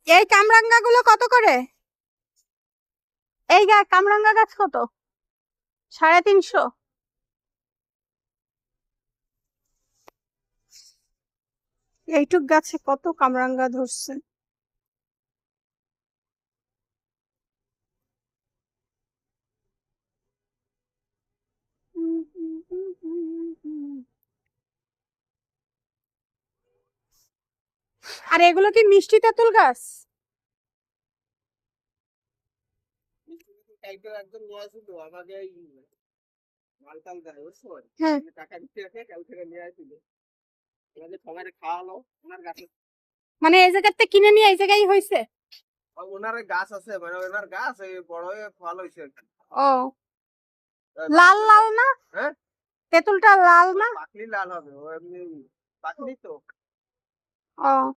এই কামরাঙ্গা গুলো কত করে? এই কামরাঙ্গা গাছ কত? 350। এইটুক গাছে কত কামরাঙ্গা ধরছে। আর এগুলো কি মিষ্টি তেঁতুল গাছ? একজন নিয়ে আসছিল আমাকে মালটাল দেয় বুঝছো, হ্যাঁ, টাকা দিতে রেখে কাল থেকে নিয়ে আসছিল, সবাই খাওয়ালো ওনার গাছে। মানে এই জায়গাতে কিনে নিয়ে এই জায়গায় হয়েছে। ওনার গাছ আছে, মানে ওনার গাছ এই বড় হয়ে ফল হয়েছে আর কি। ও, লাল লাল না? হ্যাঁ, তেঁতুলটা লাল না? পাকলি লাল হবে, ও এমনি পাকলি তো। ও